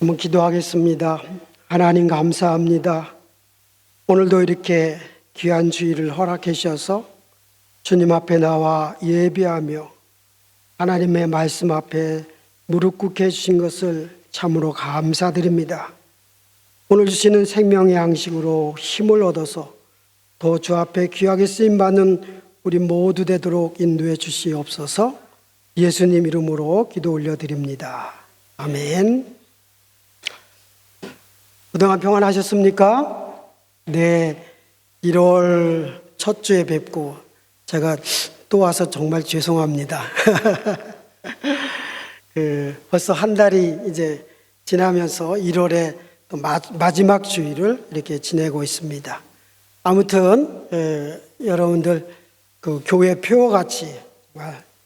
한번 기도하겠습니다. 하나님 감사합니다. 오늘도 이렇게 귀한 주일을 허락해 주셔서 주님 앞에 나와 예배하며 하나님의 말씀 앞에 무릎 꿇게 해주신 것을 참으로 감사드립니다. 오늘 주시는 생명의 양식으로 힘을 얻어서 더 주 앞에 귀하게 쓰임받는 우리 모두 되도록 인도해 주시옵소서. 예수님 이름으로 기도 올려드립니다. 아멘. 그동안 평안하셨습니까? 네, 1월 첫 주에 뵙고 제가 또 와서 정말 죄송합니다. 벌써 한 달이 이제 지나면서 1월에 또 마지막 주일을 이렇게 지내고 있습니다. 아무튼 여러분들 그 교회 표어같이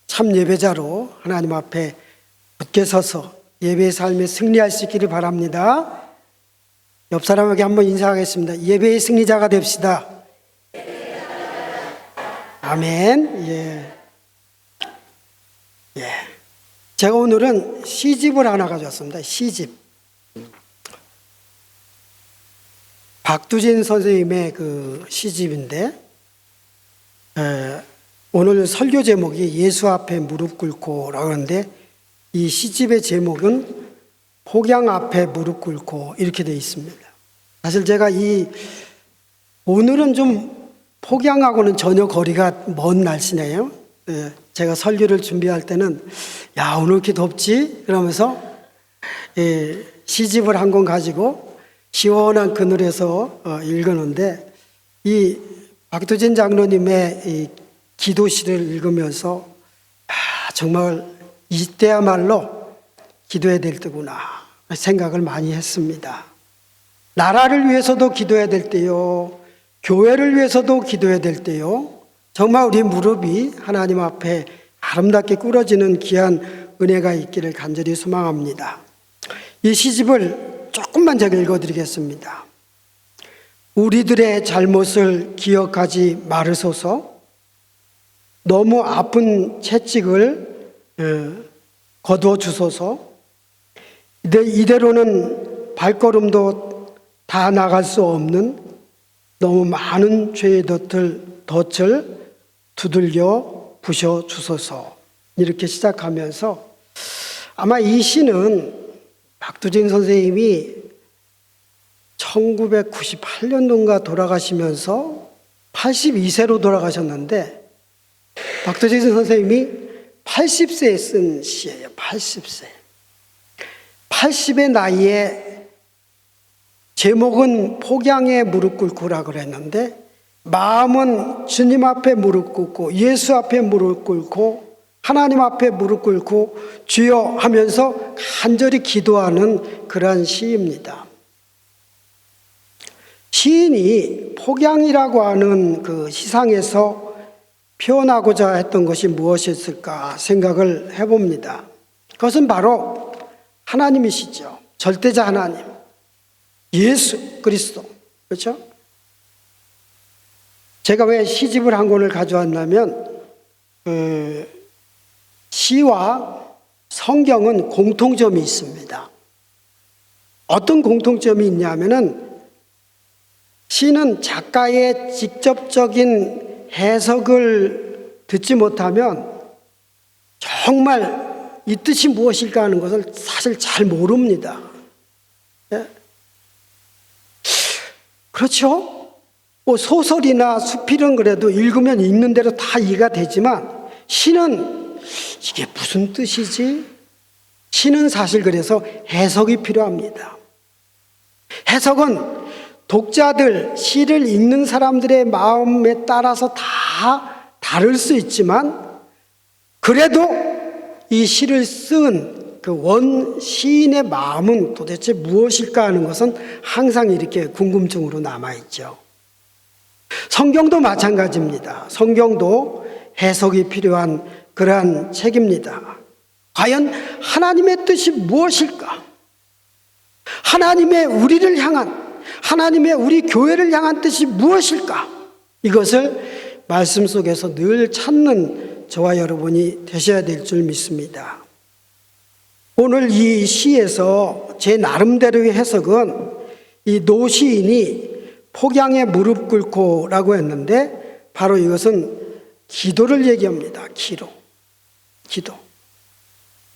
참 예배자로 하나님 앞에 굳게 서서 예배의 삶에 승리할 수 있기를 바랍니다. 옆 사람에게 한번 인사하겠습니다. 예배의 승리자가 됩시다. 아멘. 예. 제가 오늘은 시집을 하나 가져왔습니다. 시집. 박두진 선생님의 그 시집인데, 오늘 설교 제목이 예수 앞에 무릎 꿇고라고 하는데, 이 시집의 제목은 폭양 앞에 무릎 꿇고 이렇게 되어 있습니다. 사실 제가 오늘은 좀 폭양하고는 전혀 거리가 먼 날씨네요. 제가 설교를 준비할 때는 야, 오늘 이렇게 덥지? 그러면서 시집을 한 권 가지고 시원한 그늘에서 읽었는데, 이 박두진 장로님의 이 기도시를 읽으면서 정말 이때야말로 기도해야 될 때구나 생각을 많이 했습니다. 나라를 위해서도 기도해야 될 때요, 교회를 위해서도 기도해야 될 때요, 정말 우리 무릎이 하나님 앞에 아름답게 꿇어지는 귀한 은혜가 있기를 간절히 소망합니다. 이 시집을 조금만 제가 읽어드리겠습니다. 우리들의 잘못을 기억하지 말으소서. 너무 아픈 채찍을 거두어 주소서. 이대로는 발걸음도 다 나갈 수 없는 너무 많은 죄의 덫을 두들겨 부셔 주소서. 이렇게 시작하면서 아마 이 시는 박두진 선생님이 1998년도인가 돌아가시면서 82세로 돌아가셨는데, 박두진 선생님이 80세에 쓴 시예요. 80세. 80의 나이에 제목은 폭양에 무릎 꿇고라고 그랬는데, 마음은 주님 앞에 무릎 꿇고 예수 앞에 무릎 꿇고 하나님 앞에 무릎 꿇고 주여 하면서 간절히 기도하는 그러한 시입니다. 시인이 폭양이라고 하는 그 시상에서 표현하고자 했던 것이 무엇이었을까 생각을 해봅니다. 그것은 바로 하나님이시죠. 절대자 하나님, 예수 그리스도. 그렇죠? 제가 왜 시집을 한 권을 가져왔냐면, 시와 성경은 공통점이 있습니다. 어떤 공통점이 있냐면은, 시는 작가의 직접적인 해석을 듣지 못하면 정말 이 뜻이 무엇일까 하는 것을 사실 잘 모릅니다. 그렇죠? 뭐 소설이나 수필은 그래도 읽으면 읽는 대로 다 이해가 되지만, 시는 이게 무슨 뜻이지? 시는 사실 그래서 해석이 필요합니다. 해석은 독자들, 시를 읽는 사람들의 마음에 따라서 다 다를 수 있지만, 그래도 이 시를 쓴 그 원 시인의 마음은 도대체 무엇일까 하는 것은 항상 이렇게 궁금증으로 남아있죠. 성경도 마찬가지입니다. 성경도 해석이 필요한 그러한 책입니다. 과연 하나님의 뜻이 무엇일까? 하나님의 우리를 향한, 하나님의 우리 교회를 향한 뜻이 무엇일까? 이것을 말씀 속에서 늘 찾는 저와 여러분이 되셔야 될 줄 믿습니다. 오늘 이 시에서 제 나름대로의 해석은 이 노시인이 폭양에 무릎 꿇고라고 했는데 바로 이것은 기도를 얘기합니다.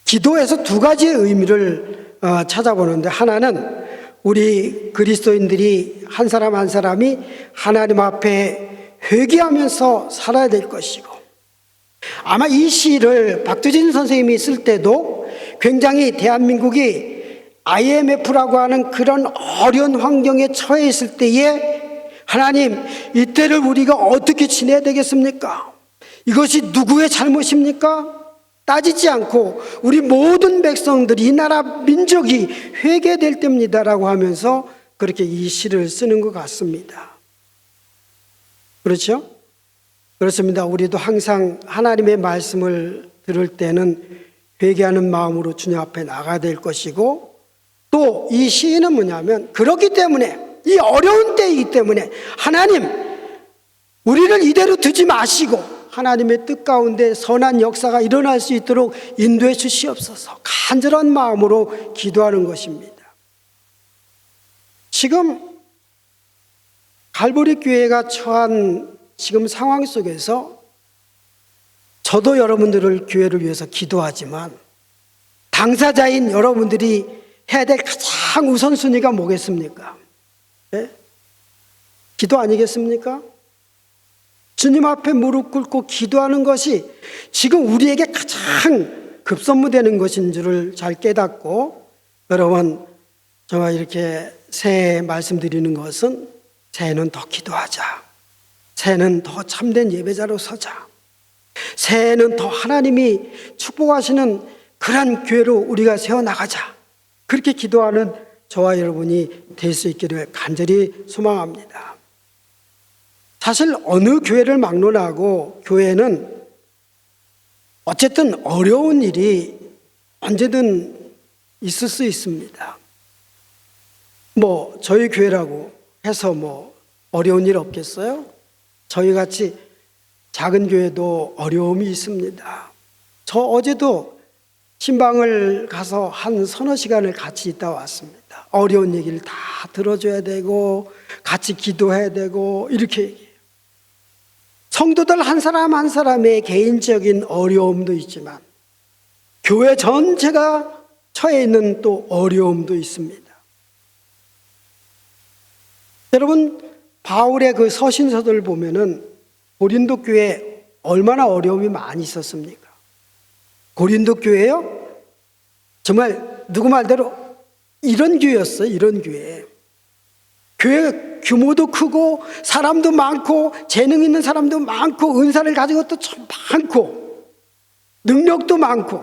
기도에서 두 가지의 의미를 찾아보는데, 하나는 우리 그리스도인들이 한 사람 한 사람이 하나님 앞에 회개하면서 살아야 될 것이고, 아마 이 시를 박두진 선생님이 쓸 때도 굉장히 대한민국이 IMF라고 하는 그런 어려운 환경에 처해 있을 때에 하나님, 이때를 우리가 어떻게 지내야 되겠습니까? 이것이 누구의 잘못입니까? 따지지 않고 우리 모든 백성들이, 이 나라 민족이 회개될 때입니다라고 하면서 그렇게 이 시를 쓰는 것 같습니다. 그렇죠? 그렇습니다. 우리도 항상 하나님의 말씀을 들을 때는 회개하는 마음으로 주님 앞에 나가야 될 것이고, 또 이 시인은 뭐냐면, 그렇기 때문에, 이 어려운 때이기 때문에 하나님, 우리를 이대로 두지 마시고 하나님의 뜻 가운데 선한 역사가 일어날 수 있도록 인도해 주시옵소서, 간절한 마음으로 기도하는 것입니다. 지금 갈보리 교회가 처한 지금 상황 속에서 저도 여러분들을 교회를 위해서 기도하지만, 당사자인 여러분들이 해야 될 가장 우선순위가 뭐겠습니까? 네? 기도 아니겠습니까? 주님 앞에 무릎 꿇고 기도하는 것이 지금 우리에게 가장 급선무되는 것인 줄을 잘 깨닫고, 여러분, 정말 이렇게 새해 말씀드리는 것은, 새해는 더 기도하자, 새해는 더 참된 예배자로 서자, 새해는 더 하나님이 축복하시는 그런 교회로 우리가 세워나가자, 그렇게 기도하는 저와 여러분이 될 수 있기를 간절히 소망합니다. 사실 어느 교회를 막론하고 교회는 어쨌든 어려운 일이 언제든 있을 수 있습니다. 저희 교회라고 해서 어려운 일 없겠어요? 저희 같이 작은 교회도 어려움이 있습니다. 저 어제도 신방을 가서 한 서너 시간을 같이 있다 왔습니다. 어려운 얘기를 다 들어줘야 되고 같이 기도해야 되고 이렇게 얘기해요. 성도들 한 사람 한 사람의 개인적인 어려움도 있지만 교회 전체가 처해 있는 또 어려움도 있습니다. 여러분, 바울의 그 서신서들 보면은 고린도 교회에 얼마나 어려움이 많이 있었습니까? 고린도 교회요? 정말 누구 말대로 이런 교회였어요. 이런 교회. 교회 규모도 크고 사람도 많고 재능 있는 사람도 많고 은사를 가지고 또 참 많고 능력도 많고,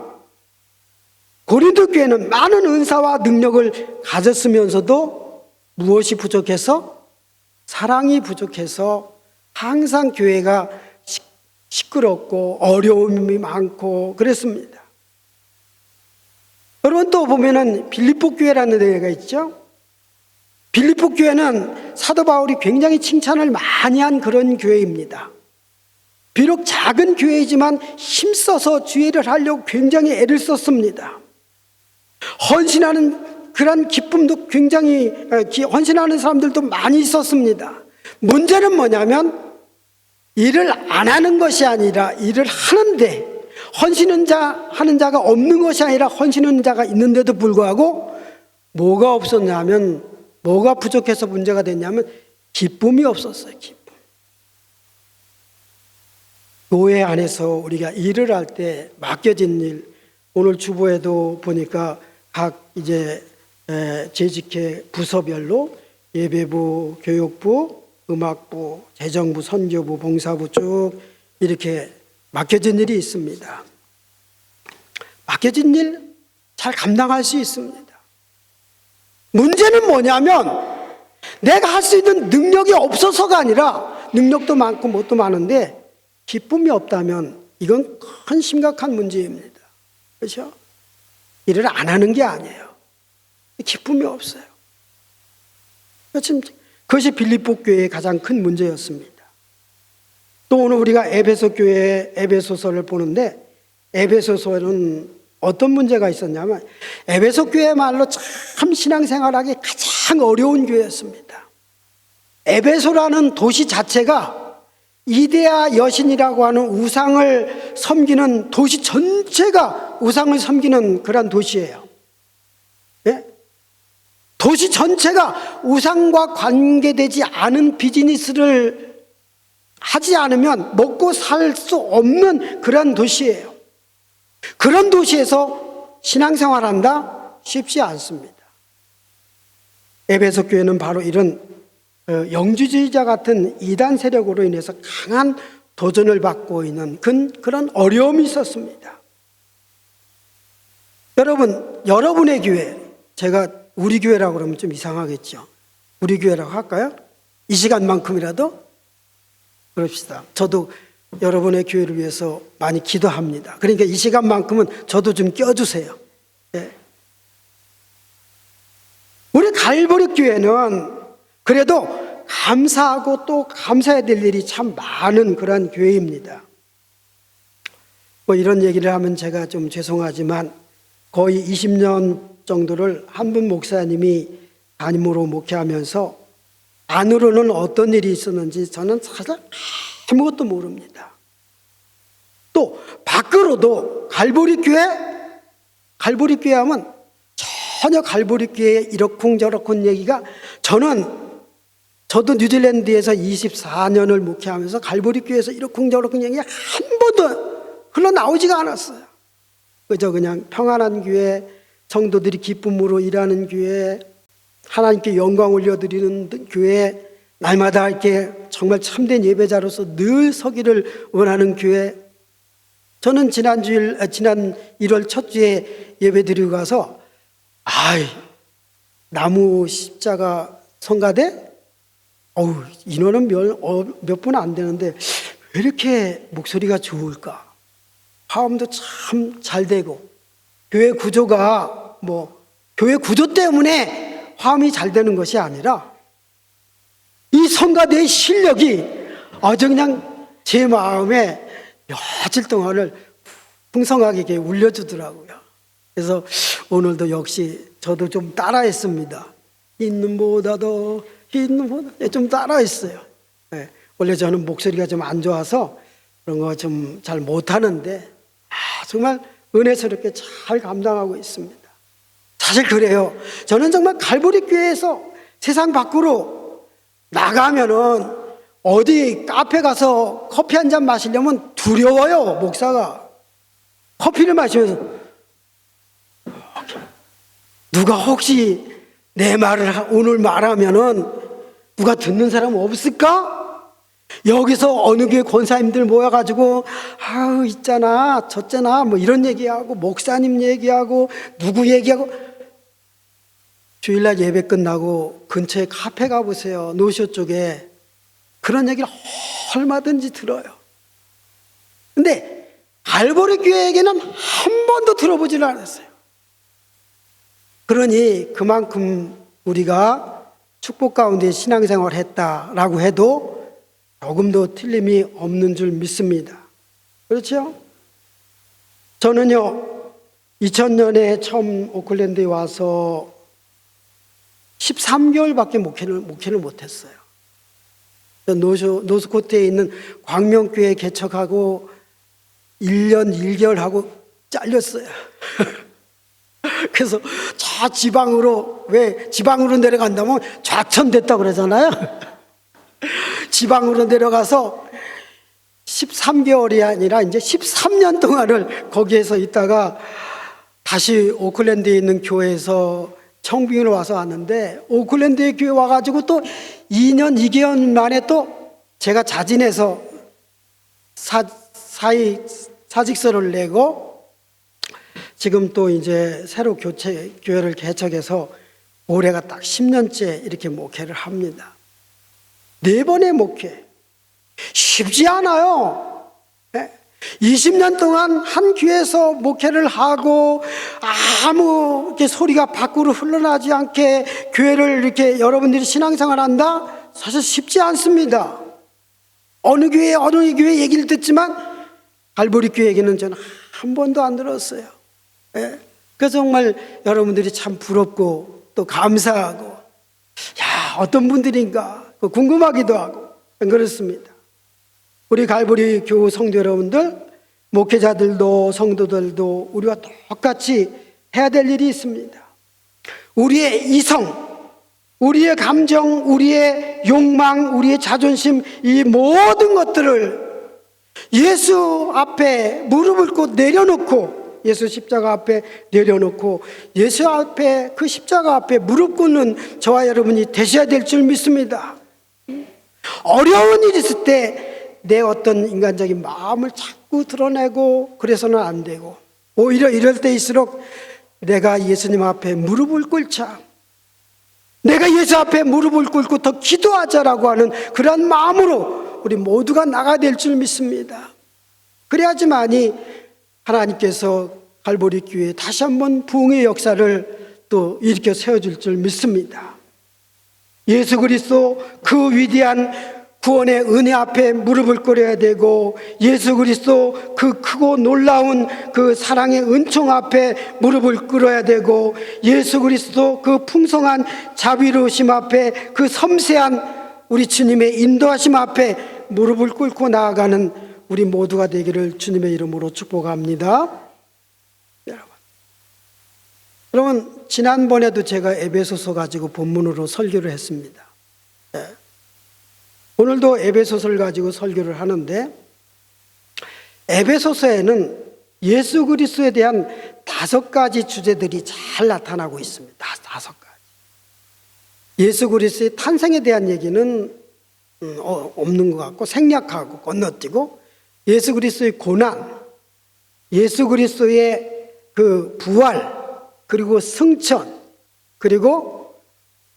고린도 교회는 많은 은사와 능력을 가졌으면서도 무엇이 부족해서? 사랑이 부족해서 항상 교회가 시끄럽고 어려움이 많고 그랬습니다. 여러분, 또 보면은 빌립보 교회라는 데가 있죠. 빌립보 교회는 사도 바울이 굉장히 칭찬을 많이 한 그런 교회입니다. 비록 작은 교회이지만 힘써서 주의를 하려고 굉장히 애를 썼습니다. 헌신하는 그런 기쁨도 굉장히, 헌신하는 사람들도 많이 있었습니다. 문제는 뭐냐면 일을 안 하는 것이 아니라 일을 하는데, 하는 자가 없는 것이 아니라 헌신하는 자가 있는데도 불구하고 뭐가 없었냐면, 뭐가 부족해서 문제가 됐냐면 기쁨이 없었어요. 기쁨. 교회 안에서 우리가 일을 할 때 맡겨진 일, 오늘 주보에도 보니까 각 이제 재직회 부서별로 예배부, 교육부, 음악부, 재정부, 선교부, 봉사부 쭉 이렇게 맡겨진 일이 있습니다. 맡겨진 일 잘 감당할 수 있습니다. 문제는 뭐냐면 내가 할 수 있는 능력이 없어서가 아니라, 능력도 많고 뭣도 많은데 기쁨이 없다면 이건 큰 심각한 문제입니다. 그렇죠? 일을 안 하는 게 아니에요. 기쁨이 없어요. 그것이 빌립보 교회의 가장 큰 문제였습니다. 또 오늘 우리가 에베소 교회의 에베소서를 보는데, 에베소서는 어떤 문제가 있었냐면 에베소 교회야말로 참 신앙생활하기 가장 어려운 교회였습니다. 에베소라는 도시 자체가 이데아 여신이라고 하는 우상을 섬기는 도시 전체가 우상을 섬기는 그런 도시예요. 예? 도시 전체가 우상과 관계되지 않은 비즈니스를 하지 않으면 먹고 살 수 없는 그런 도시예요. 그런 도시에서 신앙생활한다? 쉽지 않습니다. 에베소 교회는 바로 이런 영주주의자 같은 이단 세력으로 인해서 강한 도전을 받고 있는 그런 어려움이 있었습니다. 여러분의 교회, 제가 우리 교회라고 그러면 좀 이상하겠죠. 우리 교회라고 할까요? 이 시간만큼이라도 그럽시다. 저도 여러분의 교회를 위해서 많이 기도합니다. 그러니까 이 시간만큼은 저도 좀 껴주세요. 네. 우리 갈보리 교회는 그래도 감사하고 또 감사해야 될 일이 참 많은 그런 교회입니다. 뭐 이런 얘기를 하면 제가 좀 죄송하지만 거의 20년 정도를 한 분 목사님이 담임으로 목회하면서 안으로는 어떤 일이 있었는지 저는 사실 아무것도 모릅니다. 또 밖으로도 갈보리 교회 하면 전혀 갈보리 교회의 이러쿵저러쿵 얘기가 저도 뉴질랜드에서 24년을 목회하면서 갈보리 교회에서 이러쿵저러쿵 얘기가 한 번도 흘러나오지가 않았어요. 그냥 평안한 교회, 성도들이 기쁨으로 일하는 교회, 하나님께 영광 올려드리는 교회, 날마다 이렇게 정말 참된 예배자로서 늘 서기를 원하는 교회. 저는 지난 1월 첫 주에 예배 드리고 가서 나무 십자가 성가대? 인원은 몇 분 안 되는데 왜 이렇게 목소리가 좋을까? 화음도 참 잘 되고 교회 구조가 교회 구조 때문에 화음이 잘 되는 것이 아니라 이 성가대의 실력이 아주 그냥 제 마음에 며칠 동안을 풍성하게 이렇게 울려주더라고요. 그래서 오늘도 역시 저도 좀 따라했습니다. 있는 보다 좀 따라했어요. 네. 원래 저는 목소리가 좀 안 좋아서 그런 거 좀 잘 못하는데 정말 은혜스럽게 잘 감당하고 있습니다. 사실 그래요. 저는 정말 갈보리 교회에서 세상 밖으로 나가면은 어디 카페 가서 커피 한 잔 마시려면 두려워요. 목사가 커피를 마시면서 누가 혹시 내 말을 오늘 말하면은 누가 듣는 사람 없을까? 여기서 어느 교회 권사님들 모여가지고 있잖아 저쩌나 이런 얘기하고 목사님 얘기하고 누구 얘기하고 주일날 예배 끝나고 근처에 카페 가보세요. 노쇼 쪽에 그런 얘기를 얼마든지 들어요. 근데 갈보리 교회에게는 한 번도 들어보지를 않았어요. 그러니 그만큼 우리가 축복 가운데 신앙생활을 했다라고 해도 조금도 틀림이 없는 줄 믿습니다. 그렇죠? 저는요 2000년에 처음 오클랜드에 와서 13개월밖에 목회를 못했어요. 노스코트에 있는 광명교회 개척하고 1년 1개월 하고 잘렸어요. 그래서 저 지방으로 내려간다면 좌천됐다고 그러잖아요. 지방으로 내려가서 13개월이 아니라 이제 13년 동안을 거기에서 있다가 다시 오클랜드에 있는 교회에서 청빙을 와서 왔는데 오클랜드에 교회 와가지고 또 2년 2개월 만에 또 제가 자진해서 사직서를 내고 지금 또 이제 새로 교회를 개척해서 올해가 딱 10년째 이렇게 목회를 합니다. 4번의 목회. 쉽지 않아요. 20년 동안 한 교회에서 목회를 하고 아무 이렇게 소리가 밖으로 흘러나지 않게 교회를 이렇게 여러분들이 신앙생활 한다? 사실 쉽지 않습니다. 어느 교회 얘기를 듣지만 갈보리 교회 얘기는 저는 한 번도 안 들었어요. 예? 그래서 정말 여러분들이 참 부럽고 또 감사하고, 야, 어떤 분들인가 궁금하기도 하고 그렇습니다. 우리 갈보리 교우 성도 여러분들, 목회자들도 성도들도 우리와 똑같이 해야 될 일이 있습니다. 우리의 이성, 우리의 감정, 우리의 욕망, 우리의 자존심, 이 모든 것들을 예수 앞에 무릎을 꿇고 내려놓고, 예수 십자가 앞에 내려놓고 예수 앞에, 그 십자가 앞에 무릎 꿇는 저와 여러분이 되셔야 될 줄 믿습니다. 어려운 일이 있을 때 내 어떤 인간적인 마음을 자꾸 드러내고 그래서는 안 되고, 오히려 이럴 때일수록 내가 예수님 앞에 무릎을 꿇자, 내가 예수 앞에 무릎을 꿇고 더 기도하자라고 하는 그런 마음으로 우리 모두가 나가야 될 줄 믿습니다. 그래야지만이 하나님께서 갈보리 교회에 다시 한번 부흥의 역사를 또 일으켜 세워줄 줄 믿습니다. 예수 그리스도 그 위대한 구원의 은혜 앞에 무릎을 꿇어야 되고, 예수 그리스도 그 크고 놀라운 그 사랑의 은총 앞에 무릎을 꿇어야 되고, 예수 그리스도 그 풍성한 자비로우심 앞에, 그 섬세한 우리 주님의 인도하심 앞에 무릎을 꿇고 나아가는 우리 모두가 되기를 주님의 이름으로 축복합니다. 여러분, 지난번에도 제가 에베소서 가지고 본문으로 설교를 했습니다. 오늘도 에베소서를 가지고 설교를 하는데, 에베소서에는 예수 그리스도에 대한 5가지 주제들이 잘 나타나고 있습니다. 5가지. 예수 그리스도의 탄생에 대한 얘기는 없는 것 같고 생략하고 건너뛰고, 예수 그리스도의 고난, 예수 그리스도의 그 부활, 그리고 승천, 그리고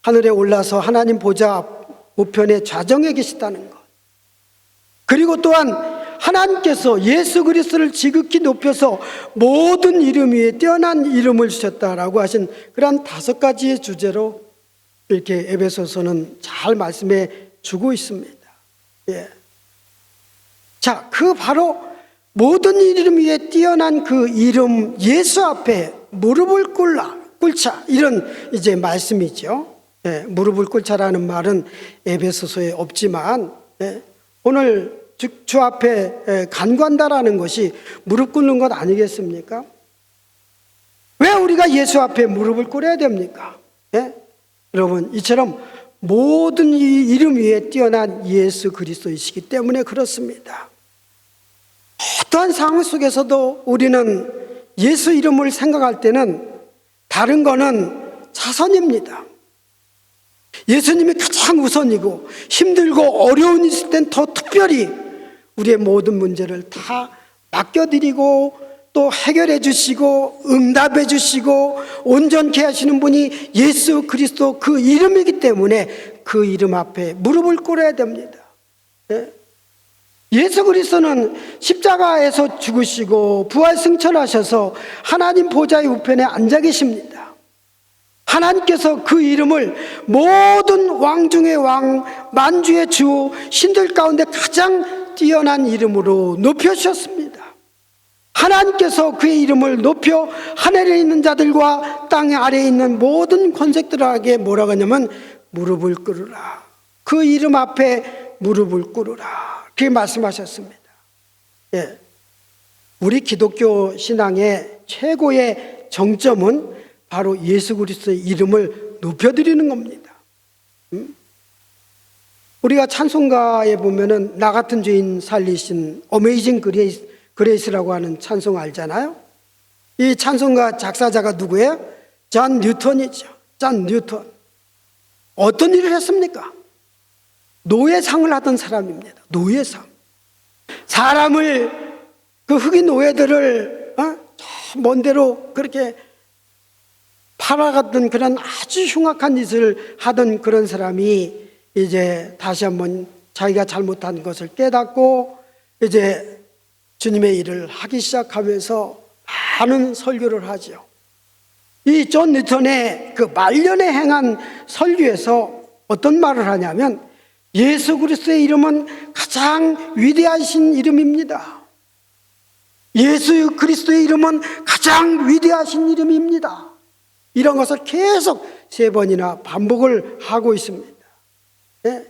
하늘에 올라서 하나님 보좌 우편에 좌정에 계시다는 것, 그리고 또한 하나님께서 예수 그리스도를 지극히 높여서 모든 이름 위에 뛰어난 이름을 주셨다라고 하신 그런 5가지의 주제로 이렇게 에베소서는 잘 말씀해 주고 있습니다. 예. 자, 그 바로 모든 이름 위에 뛰어난 그 이름 예수 앞에 무릎을 꿇자, 이런 이제 말씀이죠. 예, 무릎을 꿇자라는 말은 에베소서에 없지만, 예, 오늘 주 앞에 간구한다라는 것이 무릎 꿇는 것 아니겠습니까? 왜 우리가 예수 앞에 무릎을 꿇어야 됩니까? 예? 여러분, 이처럼 모든 이름 위에 뛰어난 예수 그리스도이시기 때문에 그렇습니다. 어떠한 상황 속에서도 우리는 예수 이름을 생각할 때는 다른 거는 차선입니다. 예수님이 가장 우선이고, 힘들고 어려운 일 있을 땐 더 특별히 우리의 모든 문제를 다 맡겨드리고 또 해결해 주시고 응답해 주시고 온전케 하시는 분이 예수 그리스도 그 이름이기 때문에 그 이름 앞에 무릎을 꿇어야 됩니다. 예수 그리스도는 십자가에서 죽으시고 부활 승천하셔서 하나님 보좌의 우편에 앉아 계십니다. 하나님께서 그 이름을 모든 왕 중의 왕, 만주의 주, 신들 가운데 가장 뛰어난 이름으로 높여주셨습니다. 하나님께서 그의 이름을 높여 하늘에 있는 자들과 땅 아래에 있는 모든 권색들에게 뭐라고 하냐면 무릎을 꿇으라. 그 이름 앞에 무릎을 꿇으라. 그렇게 말씀하셨습니다. 예. 우리 기독교 신앙의 최고의 정점은 바로 예수 그리스도의 이름을 높여드리는 겁니다. 우리가 찬송가에 보면은 나 같은 죄인 살리신 어메이징 그레이스라고 하는 찬송 알잖아요. 이 찬송가 작사자가 누구예요? 존 뉴턴이죠. 존 뉴턴. 어떤 일을 했습니까? 노예상을 하던 사람입니다. 노예상. 사람을, 그 흑인 노예들을 저 먼 데로 그렇게 팔아갔던 그런 아주 흉악한 짓을 하던 그런 사람이 이제 다시 한번 자기가 잘못한 것을 깨닫고 이제 주님의 일을 하기 시작하면서 많은 설교를 하죠. 이 존 뉴턴의 그 말년에 행한 설교에서 어떤 말을 하냐면 예수 그리스도의 이름은 가장 위대하신 이름입니다. 예수 그리스도의 이름은 가장 위대하신 이름입니다. 이런 것을 계속 3번이나 반복을 하고 있습니다. 네.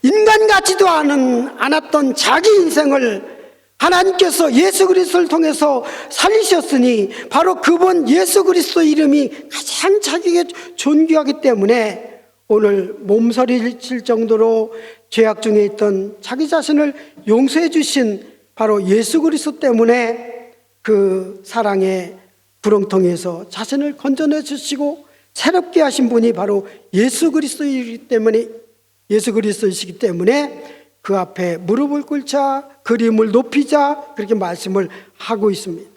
인간 같지도 않았던 자기 인생을 하나님께서 예수 그리스도를 통해서 살리셨으니 바로 그분 예수 그리스도 이름이 가장 자기에게 존귀하기 때문에 오늘 몸서리 칠 정도로 죄악 중에 있던 자기 자신을 용서해 주신 바로 예수 그리스도 때문에 그 사랑의 구렁텅이에서 자신을 건져내 주시고 새롭게 하신 분이 바로 예수 그리스도이기 때문에 예수 그리스도이시기 때문에 그 앞에 무릎을 꿇자 그림을 높이자 그렇게 말씀을 하고 있습니다.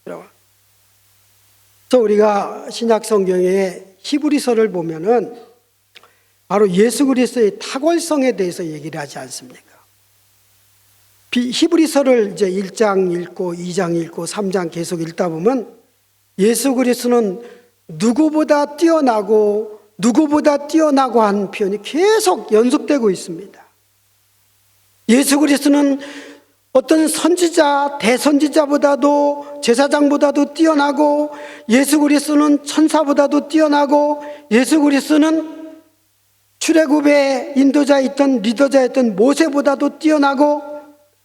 그래서 우리가 신약 성경의 히브리서를 보면은 바로 예수 그리스도의 탁월성에 대해서 얘기를 하지 않습니까? 히브리서를 이제 1장 읽고 2장 읽고 3장 계속 읽다 보면 예수 그리스도는 누구보다 뛰어나고 한 표현이 계속 연속되고 있습니다. 예수 그리스도는 어떤 선지자, 대선지자보다도 제사장보다도 뛰어나고 예수 그리스도는 천사보다도 뛰어나고 예수 그리스도는 출애굽의 인도자에 있던 리더자였던 모세보다도 뛰어나고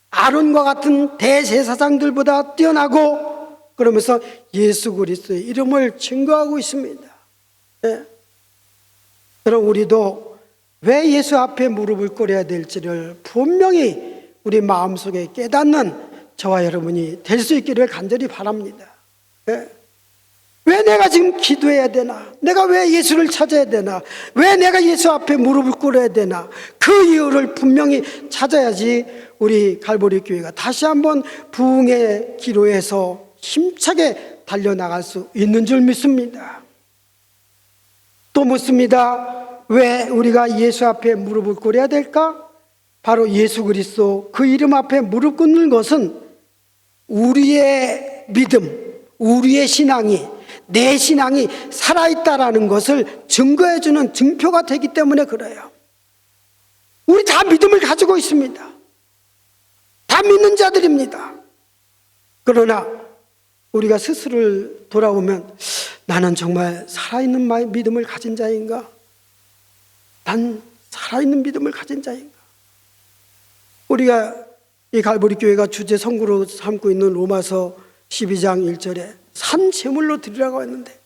아론과 같은 대제사장들보다 뛰어나고 그러면서 예수 그리스도의 이름을 증거하고 있습니다. 네. 여러분 우리도 왜 예수 앞에 무릎을 꿇어야 될지를 분명히 우리 마음속에 깨닫는 저와 여러분이 될 수 있기를 간절히 바랍니다. 네. 왜 내가 지금 기도해야 되나? 내가 왜 예수를 찾아야 되나? 왜 내가 예수 앞에 무릎을 꿇어야 되나? 그 이유를 분명히 찾아야지 우리 갈보리 교회가 다시 한번 부흥의 기로에서 힘차게 달려나갈 수 있는 줄 믿습니다. 또 묻습니다. 왜 우리가 예수 앞에 무릎을 꿇어야 될까? 바로 예수 그리스도 그 이름 앞에 무릎 꿇는 것은 우리의 믿음, 우리의 신앙이 내 신앙이 살아있다라는 것을 증거해주는 증표가 되기 때문에 그래요. 우리 다 믿음을 가지고 있습니다. 다 믿는 자들입니다. 그러나 우리가 스스로를 돌아보면 나는 정말 살아있는 믿음을 가진 자인가? 난 살아있는 믿음을 가진 자인가? 우리가 이 갈보리 교회가 주제 선구로 삼고 있는 로마서 12장 1절에 산 제물로 드리라고 했는데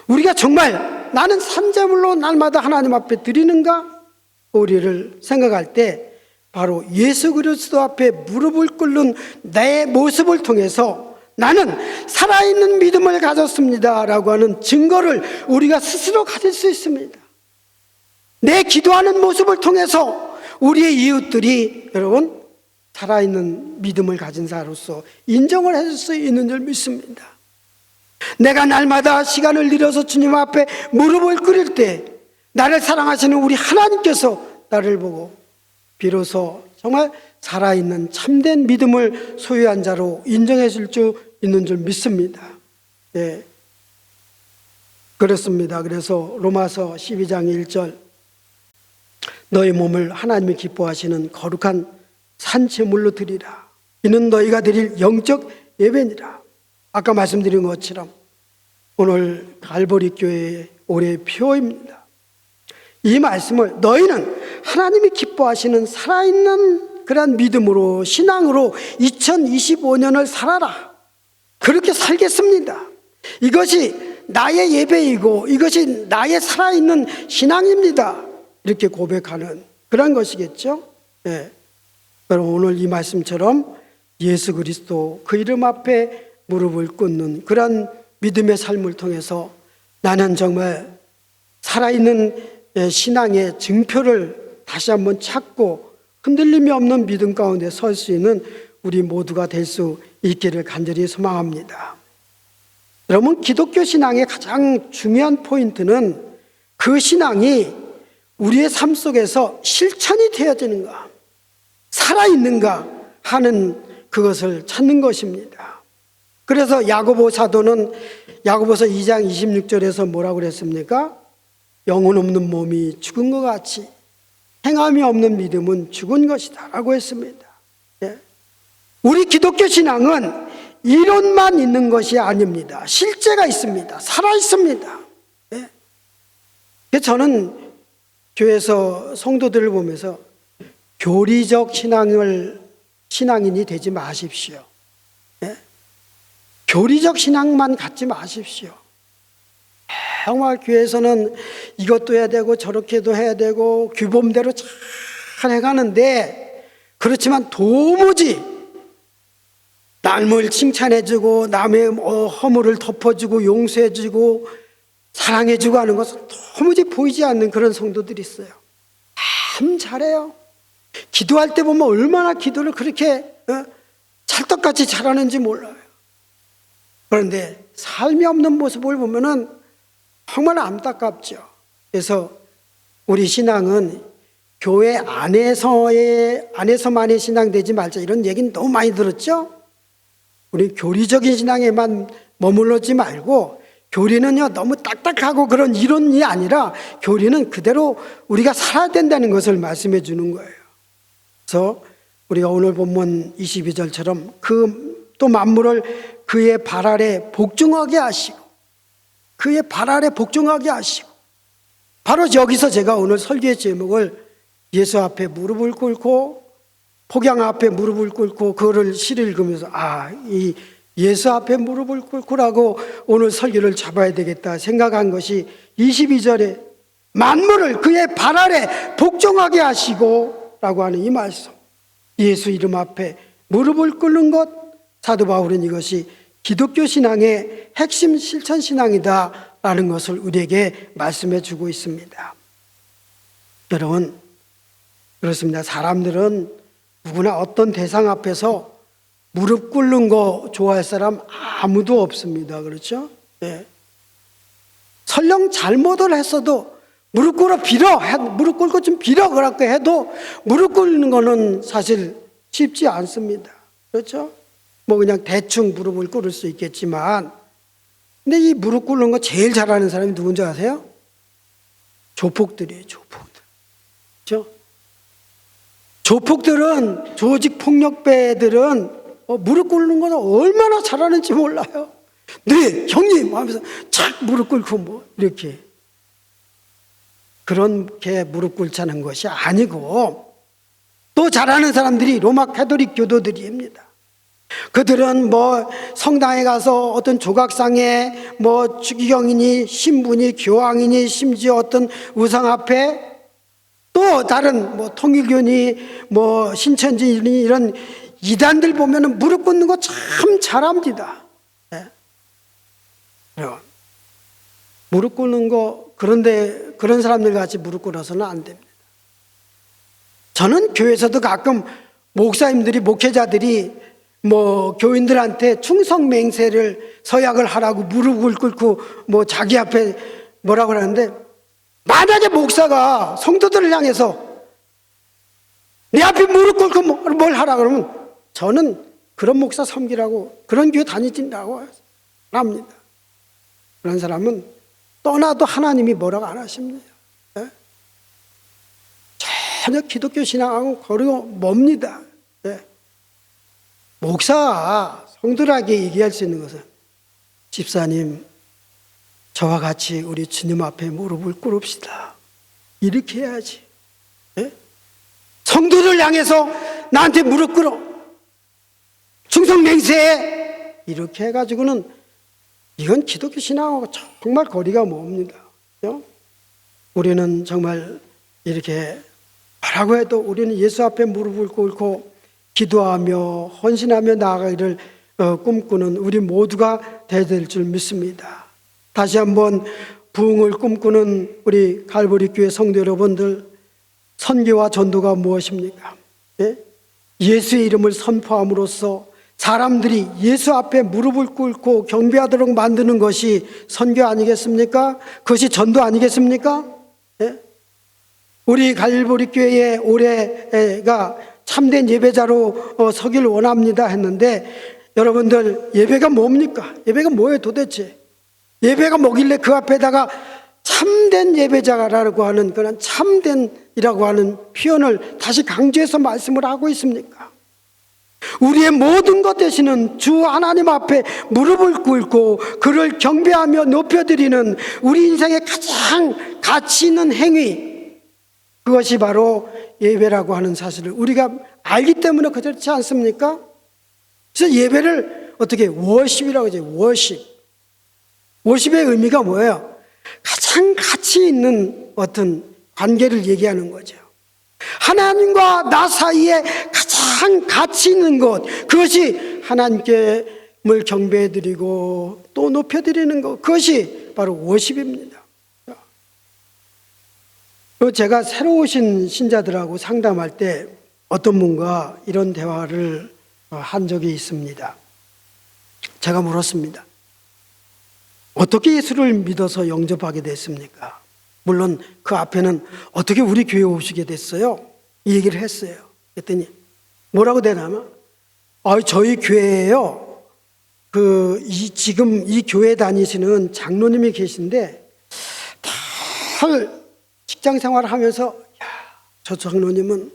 우리가 정말 나는 산 제물로 날마다 하나님 앞에 드리는가? 우리를 생각할 때 바로 예수 그리스도 앞에 무릎을 꿇는 내 모습을 통해서 나는 살아있는 믿음을 가졌습니다 라고 하는 증거를 우리가 스스로 가질 수 있습니다. 내 기도하는 모습을 통해서 우리의 이웃들이 여러분 살아있는 믿음을 가진 자로서 인정을 해줄 수 있는 줄 믿습니다. 내가 날마다 시간을 들여서 주님 앞에 무릎을 꿇을 때 나를 사랑하시는 우리 하나님께서 나를 보고 비로소 정말 살아있는 참된 믿음을 소유한 자로 인정해 줄 수 있는 줄 믿습니다. 네. 그렇습니다. 그래서 로마서 12장 1절 너희 몸을 하나님이 기뻐하시는 거룩한 산제물로 드리라. 이는 너희가 드릴 영적 예배니라. 아까 말씀드린 것처럼 오늘 갈보리 교회의 올해의 표입니다. 이 말씀을 너희는 하나님이 기뻐하시는 살아있는 그런 믿음으로 신앙으로 2025년을 살아라. 그렇게 살겠습니다. 이것이 나의 예배이고 이것이 나의 살아있는 신앙입니다. 이렇게 고백하는 그런 것이겠죠. 네. 여러분 오늘 이 말씀처럼 예수 그리스도 그 이름 앞에 무릎을 꿇는 그런 믿음의 삶을 통해서 나는 정말 살아있는 신앙의 증표를 다시 한번 찾고 흔들림이 없는 믿음 가운데 설 수 있는 우리 모두가 될 수 있기를 간절히 소망합니다. 여러분 기독교 신앙의 가장 중요한 포인트는 그 신앙이 우리의 삶 속에서 실천이 되어지는가 살아있는가 하는 그것을 찾는 것입니다. 그래서 야고보 사도는 야고보서 2장 26절에서 뭐라고 그랬습니까? 영혼 없는 몸이 죽은 것 같이 행함이 없는 믿음은 죽은 것이다 라고 했습니다. 예. 우리 기독교 신앙은 이론만 있는 것이 아닙니다. 실제가 있습니다. 살아 있습니다. 예. 그래서 저는 교회에서 성도들을 보면서 교리적 신앙인이 되지 마십시오. 예? 교리적 신앙만 갖지 마십시오. 정말 교회에서는 이것도 해야 되고 저렇게도 해야 되고 규범대로 잘 해가는데, 그렇지만 도무지 남을 칭찬해주고 남의 허물을 덮어주고 용서해주고 사랑해주고 하는 것은 도무지 보이지 않는 그런 성도들이 있어요. 참 잘해요. 기도할 때 보면 얼마나 기도를 그렇게 찰떡같이 잘하는지 몰라요. 그런데 삶이 없는 모습을 보면은 정말 안타깝죠. 그래서 우리 신앙은 교회 안에서만의 신앙 되지 말자, 이런 얘기는 너무 많이 들었죠. 우리 교리적인 신앙에만 머물러지 말고, 교리는요 너무 딱딱하고 그런 이론이 아니라 교리는 그대로 우리가 살아야 된다는 것을 말씀해 주는 거예요. 그래서 우리가 오늘 본문 22절처럼 또 만물을 그의 발 아래 복종하게 하시고, 그의 발 아래 복종하게 하시고, 바로 여기서 제가 오늘 설교의 제목을 예수 앞에 무릎을 꿇고, 폭양 앞에 무릎을 꿇고, 그거를 시를 읽으면서 이 예수 앞에 무릎을 꿇고라고 오늘 설교를 잡아야 되겠다 생각한 것이 22절에 만물을 그의 발 아래 복종하게 하시고 라고 하는 이 말씀, 예수 이름 앞에 무릎을 꿇는 것, 사도 바울은 이것이 기독교 신앙의 핵심 실천 신앙이다 라는 것을 우리에게 말씀해 주고 있습니다. 여러분, 그렇습니다. 사람들은 누구나 어떤 대상 앞에서 무릎 꿇는 거 좋아할 사람 아무도 없습니다. 그렇죠? 네. 설령 잘못을 했어도 무릎 꿇어 빌어, 무릎 꿇고 좀 빌어 그렇게 해도 무릎 꿇는 거는 사실 쉽지 않습니다. 그렇죠? 뭐 그냥 대충 무릎을 꿇을 수 있겠지만, 근데 이 무릎 꿇는 거 제일 잘하는 사람이 누군지 아세요? 조폭들이에요. 조폭들. 그렇죠? 조폭들은, 조직 폭력배들은 무릎 꿇는 거 얼마나 잘하는지 몰라요. 네, 형님 하면서 착 무릎 꿇고 뭐 이렇게. 그렇게 무릎 꿇자는 것이 아니고, 또 잘하는 사람들이 로마 가톨릭 교도들입니다. 그들은 뭐 성당에 가서 어떤 조각상에 뭐 추기경이니 신부니 교황이니 심지어 어떤 우상 앞에, 또 다른 뭐 통일교니 뭐 신천지니 이런 이단들 보면은 무릎 꿇는 거 참 잘합니다. 네. 무릎 꿇는 거, 그런데 그런 사람들 같이 무릎 꿇어서는 안 됩니다. 저는 교회에서도 가끔 목사님들이, 목회자들이 뭐 교인들한테 충성 맹세를 서약을 하라고 무릎을 꿇고 뭐 자기 앞에 뭐라고 하는데, 만약에 목사가 성도들을 향해서 내 앞에 무릎 꿇고 뭘 하라 그러면 저는 그런 목사 섬기라고, 그런 교회 다니진다고 합니다. 그런 사람은 떠나도 하나님이 뭐라고 안 하십니다. 네? 전혀 기독교 신앙하고 거리가 멉니다. 네? 목사, 성도들에게 얘기할 수 있는 것은, 집사님, 저와 같이 우리 주님 앞에 무릎을 꿇읍시다. 이렇게 해야지. 네? 성도를 향해서 나한테 무릎 꿇어, 충성 맹세해, 이렇게 해가지고는 이건 기독교 신앙하고 정말 거리가 멉니다. 그렇죠? 우리는 정말 이렇게 뭐라고 해도 우리는 예수 앞에 무릎을 꿇고 기도하며 헌신하며 나아가기를 꿈꾸는 우리 모두가 되어야 될 줄 믿습니다. 다시 한번 부흥을 꿈꾸는 우리 갈보리 교회 성도 여러분들, 선교와 전도가 무엇입니까? 예? 예수의 이름을 선포함으로써 사람들이 예수 앞에 무릎을 꿇고 경배하도록 만드는 것이 선교 아니겠습니까? 그것이 전도 아니겠습니까? 예? 우리 갈보리 교회의 올해가 참된 예배자로 서길 원합니다 했는데, 여러분들 예배가 뭡니까? 예배가 뭐예요 도대체? 예배가 뭐길래 그 앞에다가 참된 예배자라고 하는 그런 참된이라고 하는 표현을 다시 강조해서 말씀을 하고 있습니까? 우리의 모든 것 되시는 주 하나님 앞에 무릎을 꿇고 그를 경배하며 높여드리는 우리 인생의 가장 가치 있는 행위, 그것이 바로 예배라고 하는 사실을 우리가 알기 때문에 그렇지 않습니까? 그래서 예배를 어떻게 워십이라고 하죠. 워십의 의미가 뭐예요? 가장 가치 있는 어떤 관계를 얘기하는 거죠. 하나님과 나 사이에 가장 가치 있는 것, 그것이 하나님께를 경배해드리고 또 높여드리는 것, 그것이 바로 워십입니다. 제가 새로 오신 신자들하고 상담할 때 어떤 분과 이런 대화를 한 적이 있습니다. 제가 물었습니다. 어떻게 예수를 믿어서 영접하게 됐습니까? 물론 그 앞에는 어떻게 우리 교회에 오시게 됐어요? 이 얘기를 했어요. 그랬더니 뭐라고 대답하면 저희 교회에요. 지금 이 교회 다니시는 장로님이 계신데 다 직장 생활을 하면서 저 장로님은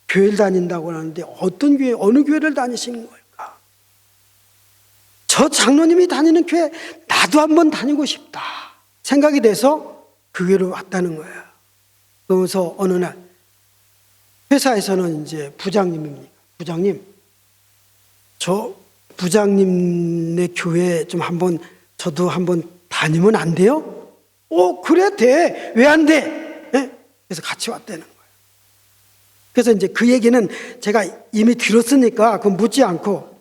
교회를 다닌다고 하는데 어떤 교회, 어느 교회를 다니시는 걸까? 저 장로님이 다니는 교회 나도 한번 다니고 싶다 생각이 돼서 그 교회로 왔다는 거예요. 그러면서 어느 날 회사에서는 이제 부장님입니다. 부장님, 저 부장님네 교회 좀 저도 한번 다니면 안 돼요? 그래, 돼. 왜 안 돼? 네? 그래서 같이 왔다는 거예요. 그래서 이제 그 얘기는 제가 이미 들었으니까 그건 묻지 않고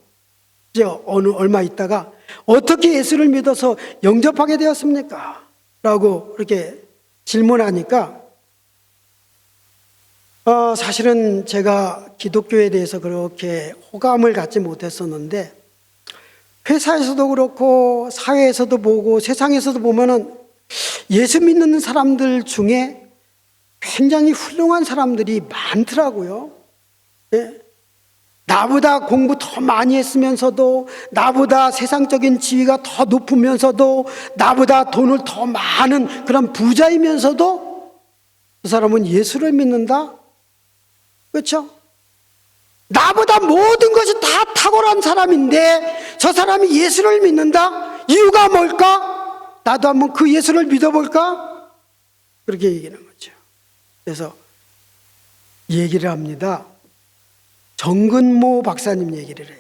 이제 얼마 있다가 어떻게 예수를 믿어서 영접하게 되었습니까? 라고 이렇게 질문하니까 사실은 제가 기독교에 대해서 그렇게 호감을 갖지 못했었는데 회사에서도 그렇고 사회에서도 보고 세상에서도 보면은 예수 믿는 사람들 중에 굉장히 훌륭한 사람들이 많더라고요. 예? 나보다 공부 더 많이 했으면서도, 나보다 세상적인 지위가 더 높으면서도, 나보다 돈을 더 많은 그런 부자이면서도 그 사람은 예수를 믿는다? 그렇죠? 나보다 모든 것이 다 탁월한 사람인데 저 사람이 예수를 믿는다? 이유가 뭘까? 나도 한번 그 예수를 믿어볼까? 그렇게 얘기하는 거죠. 그래서 얘기를 합니다. 정근모 박사님 얘기를 해요.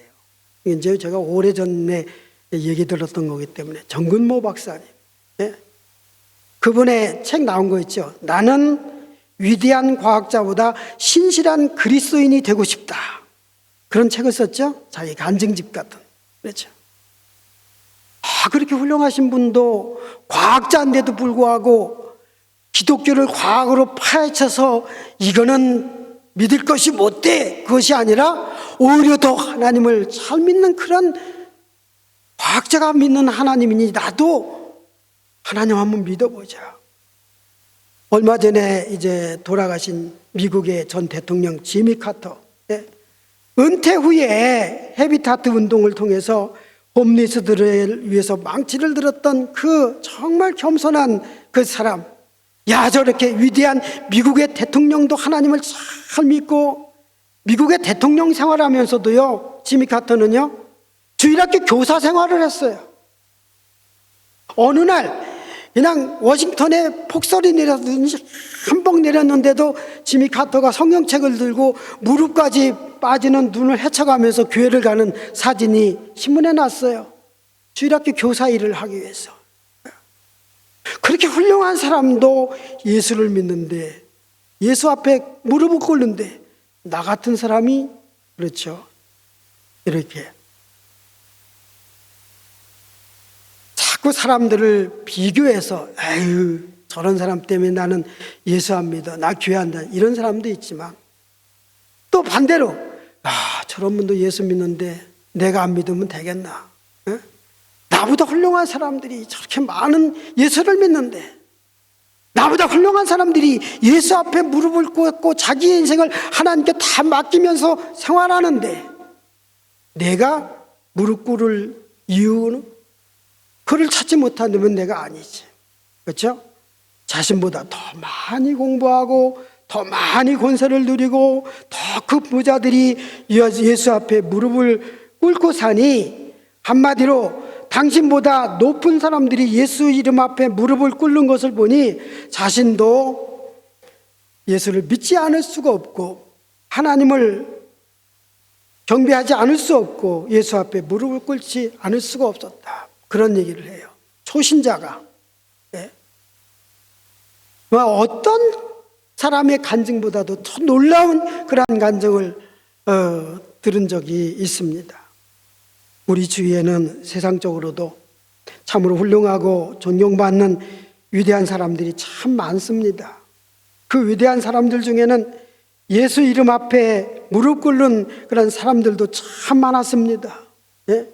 이제 제가 오래전에 얘기 들었던 거기 때문에 정근모 박사님, 예? 그분의 책 나온 거 있죠. 나는 위대한 과학자보다 신실한 그리스도인이 되고 싶다. 그런 책을 썼죠. 자기 간증집 같은. 그렇죠. 그렇게 훌륭하신 분도 과학자인데도 불구하고 기독교를 과학으로 파헤쳐서 이거는 믿을 것이 못돼, 그것이 아니라 오히려 더 하나님을 잘 믿는 그런 과학자가 믿는 하나님이니 나도 하나님 한번 믿어보자. 얼마 전에 이제 돌아가신 미국의 전 대통령 지미 카터, 은퇴 후에 헤비타트 운동을 통해서 홈리스들을 위해서 망치를 들었던 그 정말 겸손한 그 사람, 저렇게 위대한 미국의 대통령도 하나님을 잘 믿고 미국의 대통령 생활하면서도요, 지미 카터는요, 주일학교 교사 생활을 했어요. 어느 날 그냥 워싱턴에 폭설이 내렸든지 한번 내렸는데도 지미 카터가 성경책을 들고 무릎까지 빠지는 눈을 헤쳐가면서 교회를 가는 사진이 신문에 났어요. 주일학교 교사 일을 하기 위해서. 그렇게 훌륭한 사람도 예수를 믿는데, 예수 앞에 무릎을 꿇는데 나 같은 사람이, 그렇죠, 이렇게 자꾸 사람들을 비교해서 저런 사람 때문에 나는 예수 안 믿어, 나 교회 안 다녀, 이런 사람도 있지만 또 반대로 저런 분도 예수 믿는데 내가 안 믿으면 되겠나? 나보다 훌륭한 사람들이 저렇게 많은 예수를 믿는데, 나보다 훌륭한 사람들이 예수 앞에 무릎을 꿇고 자기의 인생을 하나님께 다 맡기면서 생활하는데 내가 무릎 꿇을 이유는 그를 찾지 못한다면 내가 아니지. 그렇죠? 자신보다 더 많이 공부하고 더 많이 권세를 누리고 더 그 부자들이 예수 앞에 무릎을 꿇고 사니, 한마디로 당신보다 높은 사람들이 예수 이름 앞에 무릎을 꿇는 것을 보니 자신도 예수를 믿지 않을 수가 없고 하나님을 경배하지 않을 수 없고 예수 앞에 무릎을 꿇지 않을 수가 없었다. 그런 얘기를 해요. 초신자가. 네. 어떤 사람의 간증보다도 더 놀라운 그런 간증을 들은 적이 있습니다. 우리 주위에는 세상적으로도 참으로 훌륭하고 존경받는 위대한 사람들이 참 많습니다. 그 위대한 사람들 중에는 예수 이름 앞에 무릎 꿇는 그런 사람들도 참 많았습니다. 예?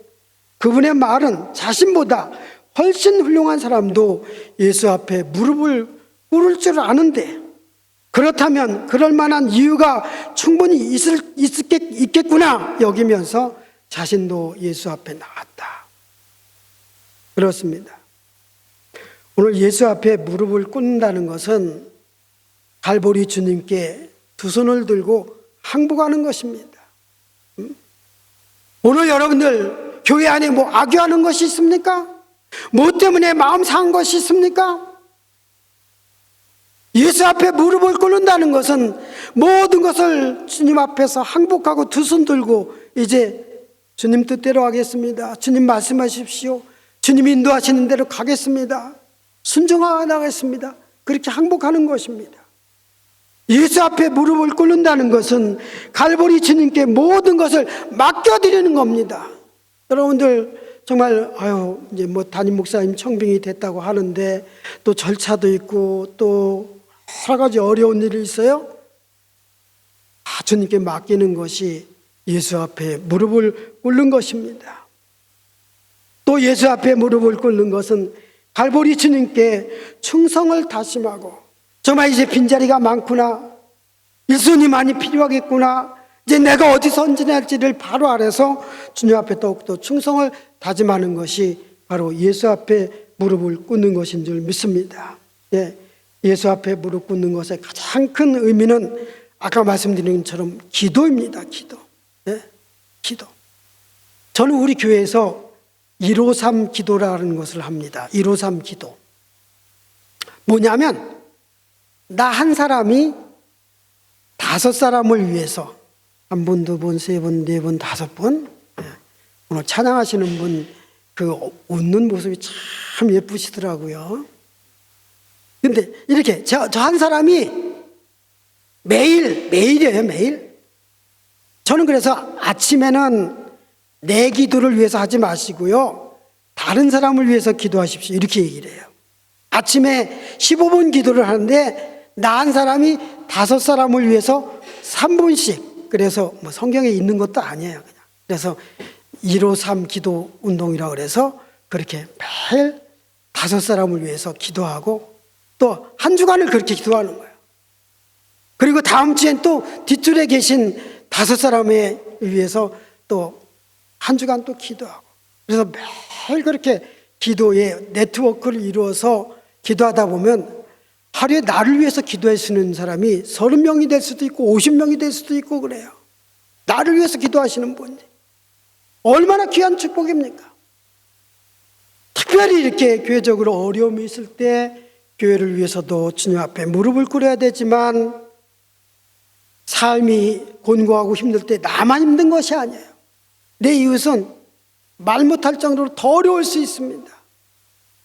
그분의 말은 자신보다 훨씬 훌륭한 사람도 예수 앞에 무릎을 꿇을 줄 아는데, 그렇다면 그럴 만한 이유가 충분히 있겠구나 여기면서 자신도 예수 앞에 나왔다. 그렇습니다. 오늘 예수 앞에 무릎을 꿇는다는 것은 갈보리 주님께 두 손을 들고 항복하는 것입니다. 오늘 여러분들 교회 안에 뭐 악유하는 것이 있습니까? 뭐 때문에 마음 상한 것이 있습니까? 예수 앞에 무릎을 꿇는다는 것은 모든 것을 주님 앞에서 항복하고 두 손 들고 이제 주님 뜻대로 하겠습니다. 주님 말씀하십시오. 주님 인도하시는 대로 가겠습니다. 순종하여 나가겠습니다. 그렇게 항복하는 것입니다. 예수 앞에 무릎을 꿇는다는 것은 갈보리 주님께 모든 것을 맡겨드리는 겁니다. 여러분들 정말 이제 뭐 담임 목사님 청빙이 됐다고 하는데 또 절차도 있고 또 여러 가지 어려운 일이 있어요. 주님께 맡기는 것이 예수 앞에 무릎을 꿇는 것입니다. 또 예수 앞에 무릎을 꿇는 것은 갈보리 주님께 충성을 다짐하고, 정말 이제 빈자리가 많구나, 일손이 많이 필요하겠구나, 이제 내가 어디서 헌신할지를 바로 알아서 주님 앞에 더욱더 충성을 다짐하는 것이 바로 예수 앞에 무릎을 꿇는 것인 줄 믿습니다. 예, 예수 앞에 무릎 꿇는 것의 가장 큰 의미는 아까 말씀드린 것처럼 기도입니다. 기도. 예? 기도. 저는 우리 교회에서 153 기도라는 것을 합니다. 153 기도. 뭐냐면 나 한 사람이 5사람을 위해서, 한 분, 두 분, 세 분, 네 분, 5분. 예. 오늘 찬양하시는 분 그 웃는 모습이 참 예쁘시더라고요. 근데 이렇게 저 한 사람이 매일이에요, 매일. 저는 그래서 아침에는 내 기도를 위해서 하지 마시고요, 다른 사람을 위해서 기도하십시오, 이렇게 얘기를 해요. 아침에 15분 기도를 하는데 나 한 사람이 5사람을 위해서 3분씩, 그래서 뭐 성경에 있는 것도 아니에요, 그냥. 그래서 153 기도 운동이라고 그래서 그렇게 매일 5사람을 위해서 기도하고 또 한 주간을 그렇게 기도하는 거예요. 그리고 다음 주엔 또 뒷줄에 계신 5사람을 위해서 또 한 주간 또 기도하고, 그래서 매일 그렇게 기도의 네트워크를 이루어서 기도하다 보면 하루에 나를 위해서 기도하시는 사람이 30명이 될 수도 있고 50명이 될 수도 있고 그래요. 나를 위해서 기도하시는 분이 얼마나 귀한 축복입니까? 특별히 이렇게 교회적으로 어려움이 있을 때 교회를 위해서도 주님 앞에 무릎을 꿇어야 되지만, 삶이 곤고하고 힘들 때 나만 힘든 것이 아니에요. 내 이웃은 말 못할 정도로 더 어려울 수 있습니다.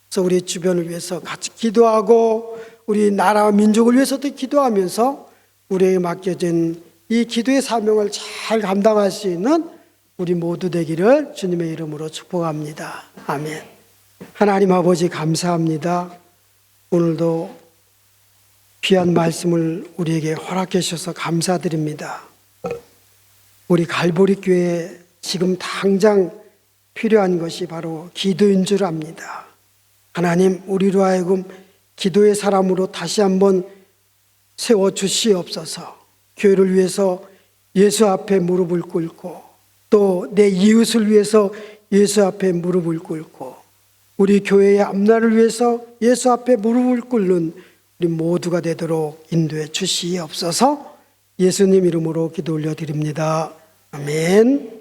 그래서 우리 주변을 위해서 같이 기도하고 우리 나라와 민족을 위해서도 기도하면서 우리에게 맡겨진 이 기도의 사명을 잘 감당할 수 있는 우리 모두 되기를 주님의 이름으로 축복합니다. 아멘. 하나님 아버지 감사합니다. 오늘도 귀한 말씀을 우리에게 허락해 주셔서 감사드립니다. 우리 갈보리 교회에 지금 당장 필요한 것이 바로 기도인 줄 압니다. 하나님, 우리로 하여금 기도의 사람으로 다시 한번 세워주시옵소서. 교회를 위해서 예수 앞에 무릎을 꿇고 또 내 이웃을 위해서 예수 앞에 무릎을 꿇고 우리 교회의 앞날을 위해서 예수 앞에 무릎을 꿇는 우리 모두가 되도록 인도해 주시옵소서. 예수님 이름으로 기도 올려드립니다. 아멘.